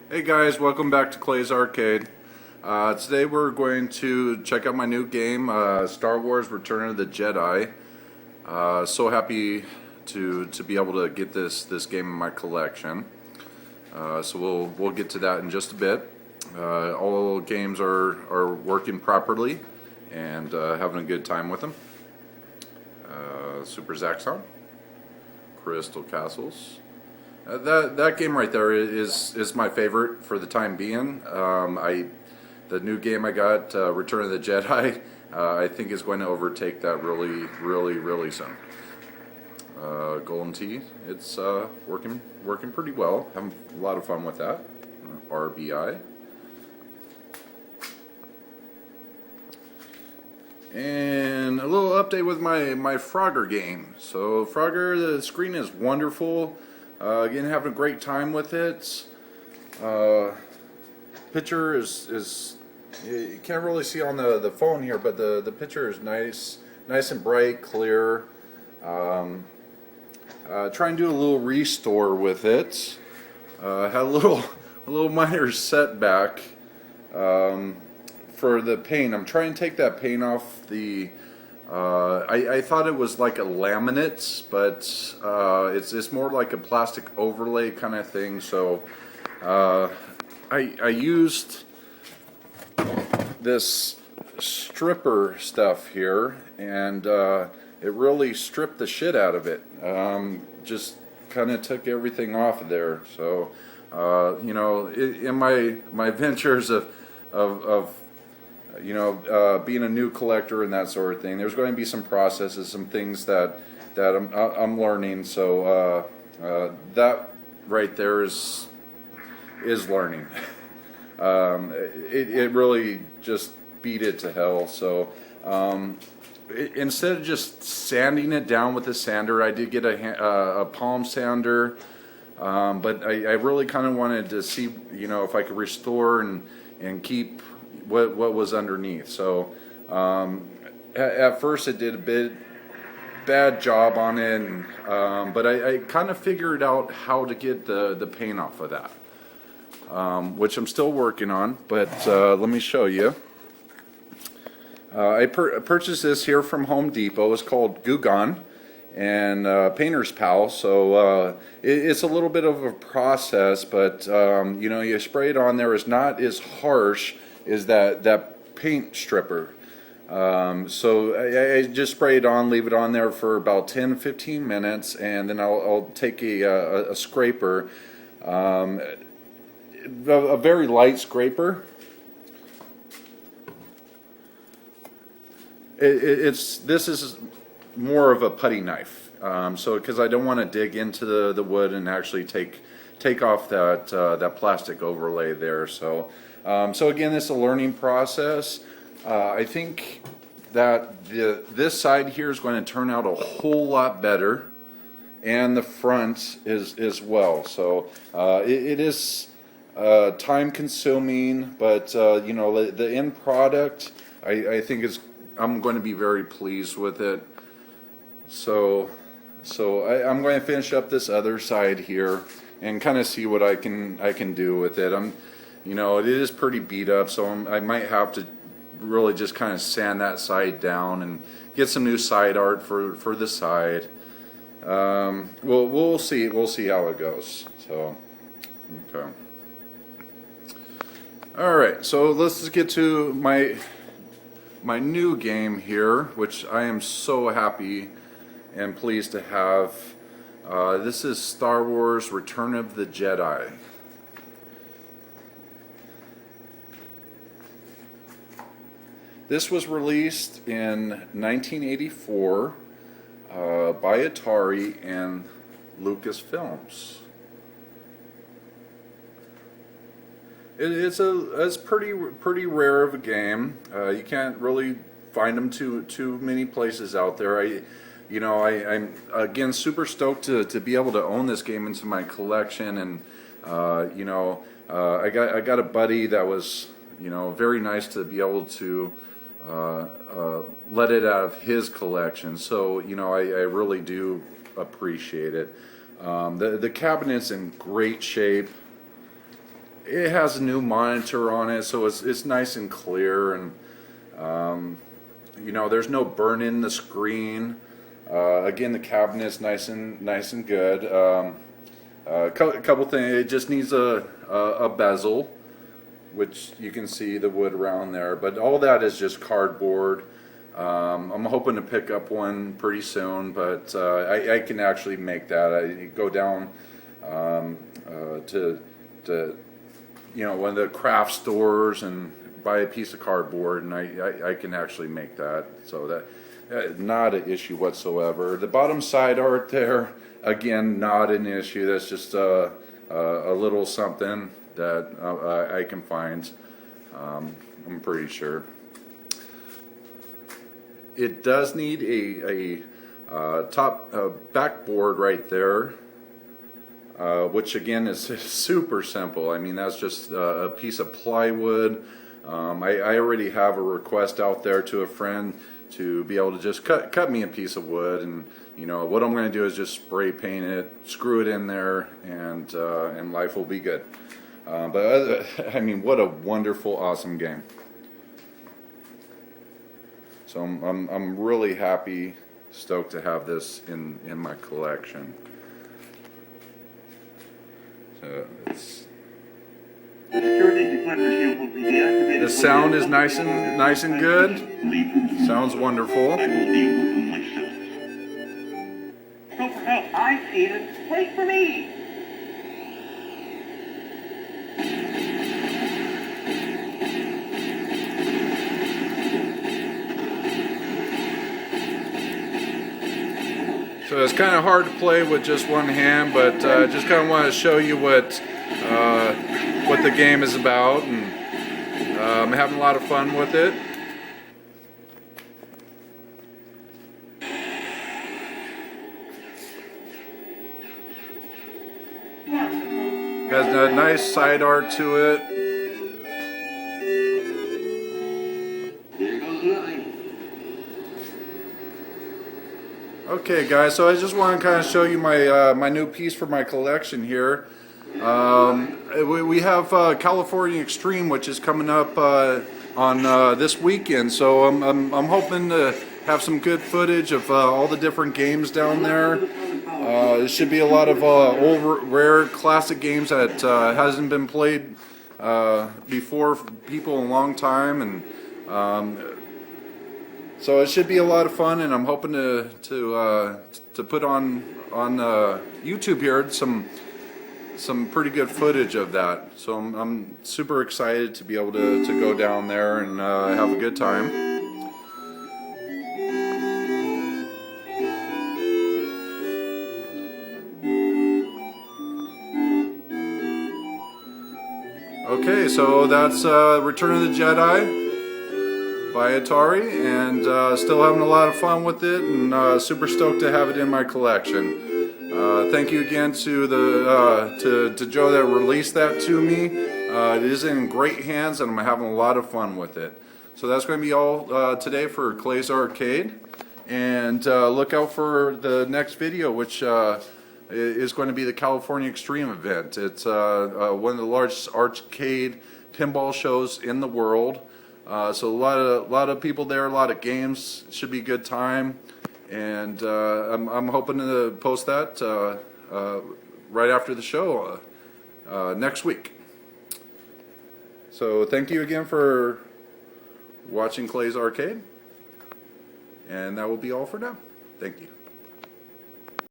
Hey guys, welcome back to Clay's Arcade. Today we're going to check out my new game, Star Wars Return of the Jedi. So happy to be able to get this game in my collection. So we'll get to that in just a bit. All games are working properly and having a good time with them. Super Zaxxon, Crystal Castles. That game right there is my favorite for the time being. The new game I got, Return of the Jedi, I think is going to overtake that really soon. Golden Tea, it's working pretty well. Having a lot of fun with that. RBI. And a little update with my Frogger game. So Frogger, the screen is wonderful. Again, having a great time with it. Picture is you can't really see on the phone here, but the picture is nice and bright, clear. Try and do a little restore with it. Had a little minor setback for the paint. I'm trying to take that paint off the. I thought it was like a laminate, but it's more like a plastic overlay kind of thing. So I used this stripper stuff here, and it really stripped the shit out of it. Just kind of took everything off of there. So you know, in my ventures of being a new collector and that sort of thing, there's going to be some processes, some things that I'm learning. So that right there is learning. It really just beat it to hell. So instead of just sanding it down with a sander, I did get a palm sander, but I really kind of wanted to see, if I could restore and keep what was underneath. So at first it did a bit bad job on it, but I kind of figured out how to get the paint off of that, which I'm still working on, but let me show you. I purchased this here from Home Depot. It's called Goo Gone and Painter's Pal. So it's a little bit of a process, but you spray it on there. It's not as harsh as that paint stripper. So I just spray it on, leave it on there for about 10-15 minutes, and then I'll take a scraper, a very light scraper. This is more of a putty knife, so because I don't want to dig into the wood and actually take off that plastic overlay there. So again, this is a learning process. I think that this side here is going to turn out a whole lot better, and the front is as well. So it is time consuming, but the end product, I think I'm going to be very pleased with it. So I'm going to finish up this other side here and kind of see what I can do with it. It is pretty beat up, so I might have to really just kind of sand that side down and get some new side art for the side. We'll see how it goes. So okay. All right, so let's just get to my new game here, which I am so happy and pleased to have. This is Star Wars Return of the Jedi. This was released in 1984 by Atari and Lucasfilms. It's pretty rare of a game. You can't really find them too many places out there. I'm again super stoked to be able to own this game into my collection, and I got a buddy that was very nice to be able to let it out of his collection. So I really do appreciate it. The cabinet's in great shape. it has a new monitor on it, so it's nice and clear, and you know, there's no burn in the screen. Again, the cabinet's nice and good. Couple things. It just needs a bezel, which you can see the wood around there, but all that is just cardboard. I'm hoping to pick up one pretty soon, but I can actually make that. I go down to you know, one of the craft stores and buy a piece of cardboard, and I can actually make that. So that not an issue whatsoever. The bottom side art there, again, not an issue. That's just a little something that I can find. I'm pretty sure. It does need a top backboard right there, which again is super simple. I mean, that's just a piece of plywood. I already have a request out there to a friend to be able to just cut me a piece of wood, and you know what I'm going to do is just spray paint it, screw it in there, and life will be good. But I mean, what a wonderful, awesome game. So I'm really happy, stoked to have this in my collection. So it's, the sound is nice and good. Sounds wonderful. I see it. Wait for me. So it's kind of hard to play with just one hand, but I just kind of want to show you what the game is about, and I'm having a lot of fun with it. Has a nice side art to it. Okay, guys, so I just want to kind of show you my my new piece for my collection here. We have California Extreme, which is coming up on this weekend, so I'm hoping to have some good footage of all the different games down there. It should be a lot of old, rare, classic games that hasn't been played before for people in a long time, and so it should be a lot of fun. And I'm hoping to put on YouTube here some pretty good footage of that. So I'm super excited to be able to go down there and have a good time. Okay, so that's Return of the Jedi by Atari, and still having a lot of fun with it, and super stoked to have it in my collection. Thank you again to to Joe that released that to me. It is in great hands, and I'm having a lot of fun with it. So that's going to be all today for Clay's Arcade, and look out for the next video, which is going to be the California Extreme event. It's one of the largest arcade pinball shows in the world. So a lot of people there, a lot of games. It should be a good time, and I'm hoping to post that right after the show next week. So thank you again for watching Clay's Arcade, and that will be all for now. Thank you.